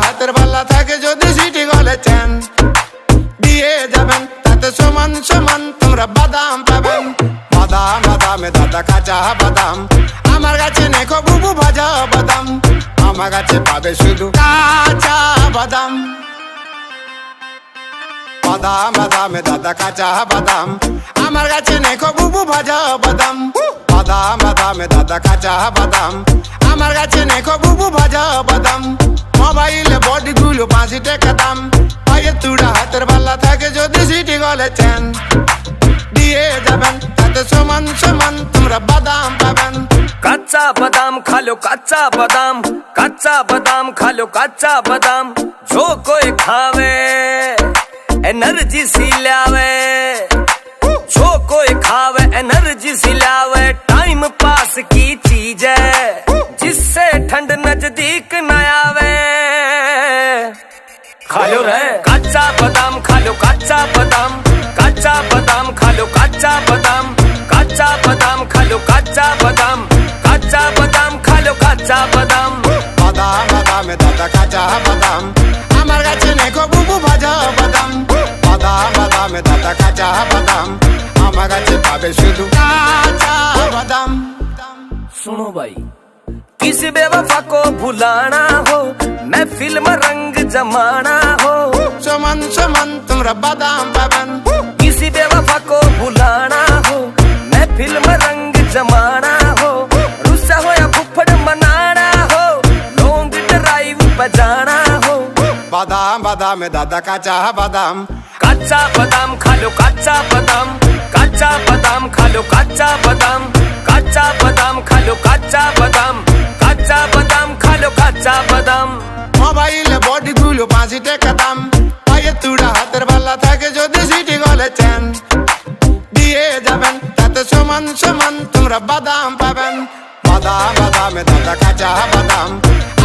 হাতের বালা থাকে যদি সিটি গলে চেন দিয়ে যাবেন তাতে সমান সমান তোমরা বাদাম পাবেন। বাদাম বাদামে দাদা কাঁচা বাদাম, আমার কাছে নেখো বুবু ভাজা বাদাম, আমার কাছে পাবে শুধু কাঁচা বাদাম। বাদাম বাদামে দাদা কাঁচা বাদাম, আমার কাছে নেখো বুবু ভাজা বাদাম। বাদাম বাদামে দাদা কাঁচা বাদাম, আমার কাছে নেখো বুবু ভাজা বাদাম। মোবাইলে বডি গুলো 5 টাকা দাম, পায়ে তুড়া হাতের বালা থাকে যদি সিটি গলে চেন দিয়ে যাবেন তাতে সমান সমান তোমরা বাদাম পাবেন। কাঁচা বাদাম খালো কাঁচা বাদাম, কাঁচা বাদাম খালো কাঁচা বাদাম। जो कोई खावे एनर्जी सी लावे, जो कोई खावे एनर्जी सी लावे। टाइम पास की चीज है जिससे ठंड नजदीक न आवे। खालो रे काचा बादाम, खालो काचा बादाम, काचा बादाम खालो काचा बादाम, काचा बादाम खालो काचा बादाम, काचा बादाम खालो काचा बादाम। বাদাম বাদামে দাদা কাঁচা বাদাম, আমার কাছে নেখো বুবু ভাজা বাদাম। বাদাম বাদামে দাদা কাঁচা বাদাম, আমার কাছে পাবে শুধু কাঁচা বাদাম। सुनो भाई, किसी बेवफा को भुलाना हो, महफिल में रंग जमाना हो। সমান সমান তোমরা বাদাম পাবেন। किसी बेवफा को भुलाना हो, महफिल में रंग जमाना हो। रुस्सा हो या फुफड़ मनाना हो, लॉन्ग ड्राइव पे जाना हो। বাদাম বাদামে দাদা কাঁচা বাদাম, काचा बादाम खालो काचा बादाम, काचा बादाम खालो काचा बादाम, काचा बादाम खालो काचा बादाम, काचा बादाम खालो काचा बादाम। মোবাইলে বডি গুলো 5 টাকা দাম, পায়ে তুড়া হাতের বালা থাকে যদি সিটি গলে চেন দিয়ে যাবেন তাতে সমান সমান তোমরা বাদাম পাবেন। বাদাম বাদামে দাদা কাঁচা বাদাম,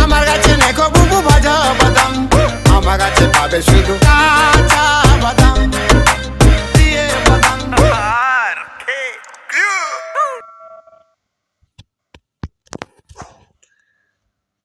আমার কাছে নেখো বুবু ভাজা বাদাম, আমার কাছে পাবে শুধু কাঁচা